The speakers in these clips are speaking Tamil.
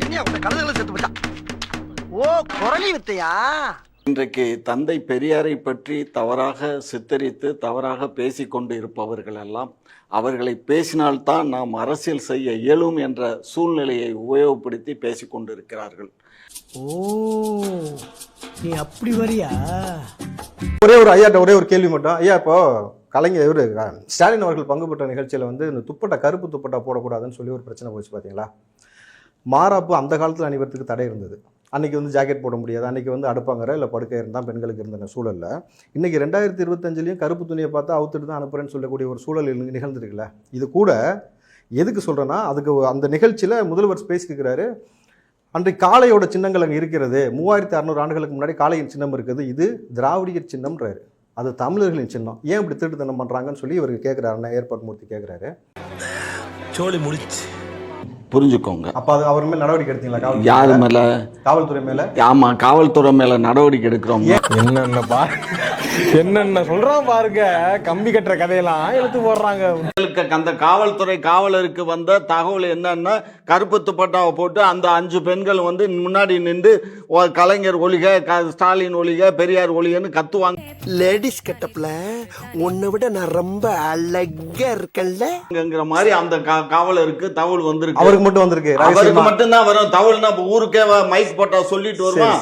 என்ன கழுதுகளை செத்து போச்சா? ஓ, குரலி வித்தையா? இன்றைக்கு தந்தை பெரியாரை பற்றி தவறாக சித்தரித்து தவறாக பேசிக்கொண்டு இருப்பவர்கள் எல்லாம் அவர்களை பேசினால்தான் நாம் அரசியல் செய்ய இயலும் என்ற சூழ்நிலையை உபயோகப்படுத்தி பேசிக்கொண்டிருக்கிறார்கள். ஓ, நீ அப்படி வரியா? ஒரே ஒரு ஐயாட்ட ஒரே ஒரு கேள்வி மட்டும். ஐயா, இப்போ கலைஞர் இவரு ஸ்டாலின் அவர்கள் பங்கு பெற்ற நிகழ்ச்சியில் வந்து இந்த துப்பட்டா கருப்பு துப்பட்டா போடக்கூடாதுன்னு சொல்லி ஒரு பிரச்சனை போச்சு பார்த்தீங்களா? மாறாப்பு அந்த காலத்தில் அணிவதற்கு தடை இருந்தது. அன்றைக்கி வந்து ஜாக்கெட் போட முடியாது, அன்றைக்கி வந்து அடுப்பாங்கிற இல்லை படுக்கை இருந்தால் பெண்களுக்கு இருந்த சூழலில் இன்றைக்கி 2025 கருப்பு துணியை பார்த்து அவுத்துட்டு தான் அனுப்புகிறேன்னு சொல்லக்கூடிய ஒரு சூழல் நிகழ்ந்துருக்குல்ல. இது கூட எதுக்கு சொல்கிறேன்னா, அதுக்கு அந்த நிகழ்ச்சியில் முதல்வர் பேசியிருக்கிறாரு, அன்றைக்கு காளையோட சின்னங்கள் அங்கே இருக்கிறது, 3600 ஆண்டுகளுக்கு முன்னாடி காளையின் சின்னம் இருக்குது, இது திராவிடியர் சின்னம்ன்றாரு, அது தமிழர்களின் சின்னம், ஏன் இப்படி திருட்டுத்தனம் பண்ணுறாங்கன்னு சொல்லி இவருக்கு கேட்குறாரு, ஏற்பாடு மூர்த்தி கேட்குறாரு. சோழி முடிச்சு புரிஞ்சுக்கோங்க. அப்போ அது அவர் மேலே நடவடிக்கை எடுத்தீங்களா? யாரு மேல? காவல்துறை மேலே. ஆமா, காவல்துறை மேல நடவடிக்கை எடுக்கிறோம். என்னென்ன சொல்றான் பாருங்க, கம்பி கட்டுற கதையெல்லாம் எடுத்து போடுறாங்க. அந்த காவல்துறை காவலருக்கு வந்த தகவல் என்னன்னா, கருப்பு துப்பட்டாவை போட்டு அந்த 5 பெண்கள் வந்து முன்னாடி நின்று கலைஞர் ஒழிக, ஸ்டாலின் ஒழிக, பெரியார் ஒழிகன்னு கத்துவாங்க. லேடிஸ் கெட்டப்ல உன்னை விட நான் ரொம்ப அழகா இருக்கேன்ல மாதிரி அந்த காவலருக்கு தகவல் வந்திருக்கு. அவருக்கு மட்டும் வந்திருக்கு, அவருக்கு மட்டும் தான் வரும் தகவல்னா. ஊருக்கே மைக் போட்டா சொல்லிட்டு வருவான்.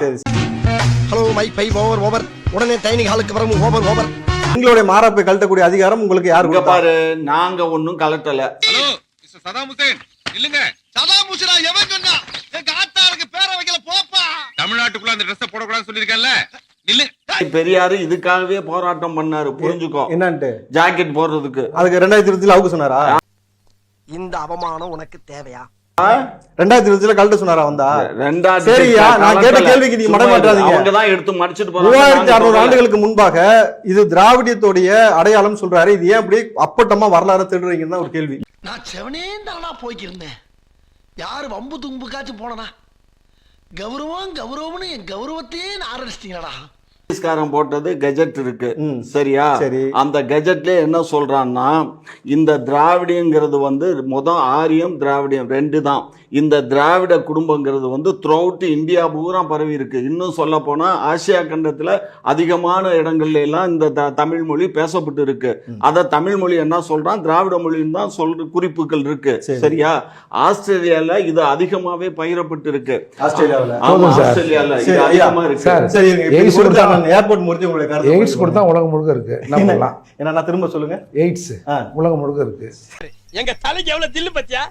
ஹலோ மைக் 5 ஓவர் உடனே டைனிங் ஹாலுக்கு வரணும். ஓவர் உங்களுடைய மாறாப்பை கழட்டக்கூடிய அதிகாரம் உங்களுக்கு யாருக்கு? பாரு, நாங்க ஒன்னும் கலட்டல. ஹலோ மிஸ்டர் சதாம் ஹுசேன், இல்லங்க. சதாம் ஹுசேனா எவன் சொன்னா? எங்க ஆத்தாளுக்கு பேர வைக்கல போப்பா. தமிழ்நாட்டுக்குள்ள அந்த Dress போடக்கூடாதுன்னு சொல்லிருக்கேன்ல, நில்லு. பெரியாரு இதுக்காகவே போராட்டம் பண்ணாரு, புரிஞ்சுக்கோ. என்னன்ட்டு? ஜாக்கெட் போடுறதுக்கு. அதுக்கு 2020 அவுக்கு சொன்னாரா? இந்த அவமானம் உனக்கு தேவையா? 2020 கழட்ட சொன்னாரா? வந்தா சரியா? நான் கேட்ட கேள்விக்கு நீங்க மட மாட்டாதீங்க. அவங்க தான் எடுத்து மடிச்சிட்டு போறாங்க. 3600 ஆண்டுகளுக்கு முன்பாக இது திராவிடியத்தோடைய அடையாளம் சொல்றாரு, இது ஏன் அப்படி அப்பட்டமா வரலாறு திருடுறீங்கன்னு தான் ஒரு கேள்வி. நான் செவனே தானா போய்க்கிருந்தேன். யாரு வம்பு தும்புக்காச்சும் போனனா? கௌரவம்னு என் கௌரவத்தையே ஆரம்பிச்சிட்டீங்களா? போட்டது கெஜெட் இருக்கு, சரியா? அந்த கெஜெட்ல என்ன சொல்றான்னா, இந்த திராவிடங்கிறது வந்து ஆரியம் திராவிடியம் 2 தான். இந்த திராவிட குடும்பங்கிறது வந்து த்ரூஅவுட் இந்தியா பூரா பரவி இருக்கு. இன்னும் சொல்ல போனா ஆசியா கண்டத்துல அதிகமான இடங்கள்ல எல்லாம் இந்த தமிழ் மொழி பேசப்பட்டு இருக்கு. அத தமிழ் மொழி என்ன சொல்றான், திராவிட மொழின்னு தான் சொல்ற குறிப்புகள் இருக்கு, சரியா? ஆஸ்திரேலியால இது அதிகமாவே பயிரப்பட்டு இருக்கு. ஆஸ்திரேலியால இது அதிகமா இருக்கு. ஏர்போர்ட் முடிஞ்சு உங்களுடைய கருத்து. எய்ட்ஸ் கொடுத்தா உலகம் முழுக்க இருக்கு. நம்மலாம் என்ன நான் திரும்ப சொல்லுங்க. எய்ட்ஸ் உலகம் முழுக்க இருக்கு. எங்க தலைக்கு எவ்வளவு தில்லு பத்தியா?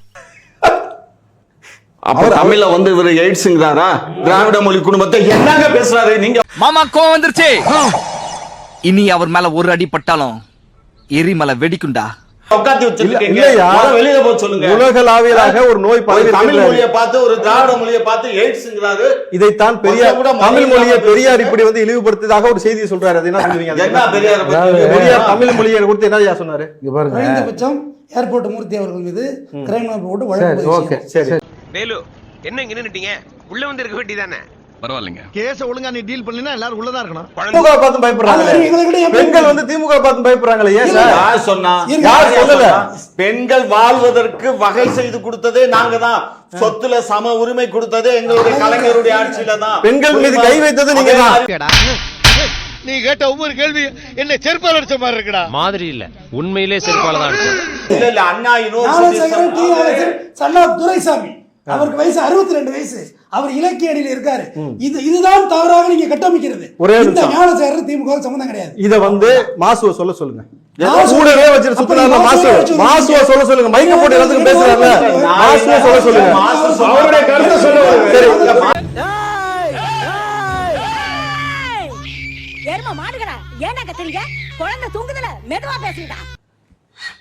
அப்ப தமிழ்ல வந்து இவர் எய்ட்ஸ்ங்கறாரா? திராவிட மொழி குடும்பத்தை என்னங்க பேசுறாரு நீங்க? மாமா கோவம் வந்துருச்சு. இனி அவர் மேல ஒரு அடி பட்டாலும் எரிமலை வெடிக்குண்டா. உட்கார்ந்து வச்சிருக்கீங்க. வெளியில போய் சொல்லுங்க. உலகளாவியலாக ஒரு நோய் பரவி தமிழ் மொழியை பார்த்து ஒரு திராவிட மொழியை பார்த்து எய்ட்ஸ்ங்கறாரு. இதைத்தான் பெரியார் தமிழ் மொழியை பெரியார் இப்படி வந்து இழிவுபடுத்ததாக ஒரு செய்தியை சொல்றாரு. அது என்ன சொல்றீங்க? என்ன பெரியார் பெரியார் தமிழ் மொழியை குறித்து என்ன சொன்னாரு? இங்க பாருங்க. குறைந்தபட்சம் ஏர்போர்ட் மூர்த்தி அவர்கள் மீது கிரைம் போட்டு வழக்கு. ஓகே, சரி. வேலு, என்ன இங்க நின்னுட்டீங்க? உள்ள வந்து இருக்க வேண்டியதானே? பரவாயில்லைங்க. கேஸ ஒழுங்கா நீ டீல் பண்ணலினா எல்லாரும் உள்ள தான் இருக்கணும். திமுக பார்த்து பயப்படுறாங்க. பெண்கள் வந்து திமுக பார்த்து பயப்படுறாங்களே, ஏன் சார்? யார் சொன்னா? யார் சொல்லல? பெண்கள் வாழ்வதற்கு வகை செய்து கொடுத்ததே நாங்க தான். சொத்துல சம உரிமை கொடுத்ததே எங்களுடைய கலைஞருடைய ஆட்சியில தான். பெண்கள் மீது கை வைத்தது நீங்க தான். நீ கேட்ட ஒவ்வொரு கேள்வி என்ன செருப்பால அடிச்ச மாதிரி இருக்குடா. மாதிரி இல்ல, உண்மையிலே செருப்பால தான் அடிச்சேன். இல்ல இல்ல, அண்ணா யூனிவர்சிட்டி சன்னா துரைசாமி, அவருக்கு வயசு 62 வயசு, அவர் இலக்கிய அணியில இருக்காரு. இதுதான் தவறாக நீங்க கட்டமைக்கிறது. இந்த ஞானசேகர் திமுக சம்பந்தம் கிடையாது. இத வந்து மாசுவ சொல்ல சொல்லுங்க. கூடவே வச்சிட்டு சுத்தனால மாசுவ சொல்ல சொல்லுங்க. மைக்க போட்டு எல்லாத்துக்கும் பேசுறாங்க. மாசுவ சொல்ல சொல்லுங்க. அவருடைய கருத்தை சொல்லுங்க. சரி, ஏர்மா மாடுகடா, ஏன்டா கத்துறீங்க? குழந்தை தூங்குதுல, மெதுவா பேசுங்கடா.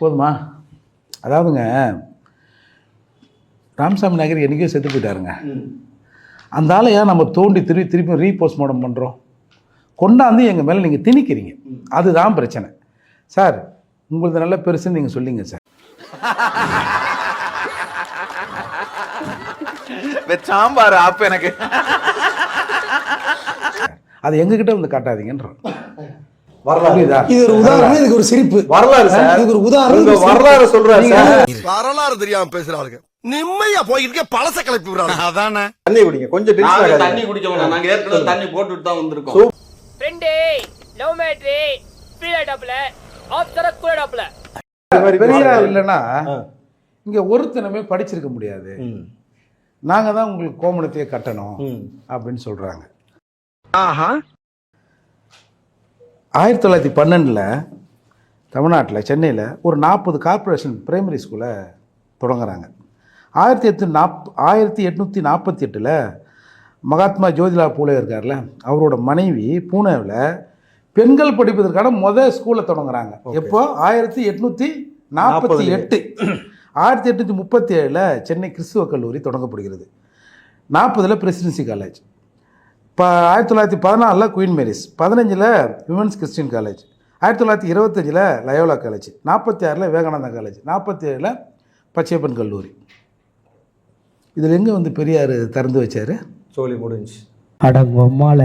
போதுமா? அதாவதுங்க, ராமசாமி நாயகர் என்னைக்கோ செத்து போயிட்டாருங்க. அந்த ஆளை ஏன் நம்ம தோண்டி திருப்பி ரீபோஸ்ட்மார்ட்டம் பண்ணுறோம்? கொண்டாந்து எங்கள் மேலே நீங்கள் திணிக்கிறீங்க, அதுதான் பிரச்சனை சார். உங்களுக்கு நல்ல பெருசுன்னு நீங்கள் சொல்லிங்க சார். சாம்பார் ஆப்பு எனக்கு. அது எங்ககிட்ட வந்து காட்டாதீங்கன்றோம். வரலாறு இது ஒரு உதாரணம், இதுக்கு ஒரு சிரிப்பு. வரலாறு சார், இதுக்கு ஒரு உதாரணம். வரலாறு சொல்றாரு. வரலாறு தெரியாம பேசுறாங்க. நிம்மதியா போயிருக்க பழச கிளப்பி விடுறாங்க அதானே. தண்ணி குடிங்க, கொஞ்சம் டென்ஷன் நாங்க ஆகாதீங்க. தண்ணி குடிக்க வேணாம், நாங்க ஏற்கனவே தண்ணி போட்டுட்டு தான் வந்திருக்கோம். ஃப்ரெண்டே லவ் மேட்ரி ஃபீல் டாப்ல ஆஃப் தர கூட டாப்ல பெரியார் இல்லைன்னா இங்க ஒருத்தனமே படிச்சிருக்க முடியாது. நாங்க தான் உங்களுக்கு கோமணத்தையே கட்டணும் அப்படின்னு சொல்றாங்க. 1912 தமிழ்நாட்டில் சென்னையில் ஒரு 40 கார்ப்பரேஷன் பிரைமரி ஸ்கூலை தொடங்குறாங்க. 1848 மகாத்மா ஜோதிலால் பூலே இருக்கார்ல, அவரோட மனைவி பூனேவில் பெண்கள் படிப்பதற்கான முதல் ஸ்கூலை தொடங்குறாங்க. எப்போ? 1848. 1837 சென்னை கிறிஸ்துவ கல்லூரி தொடங்கப்படுகிறது. 40 presidency college, 1914 queen Mary's, 15 women's Christian college, 1925 Loyola college, 46 Vivekananda college, 47 Pachaiyappan கல்லூரி. இதில் எங்கே வந்து பெரியார் திறந்து வச்சார்? சோலி முடிஞ்சு. அடங்கம்மால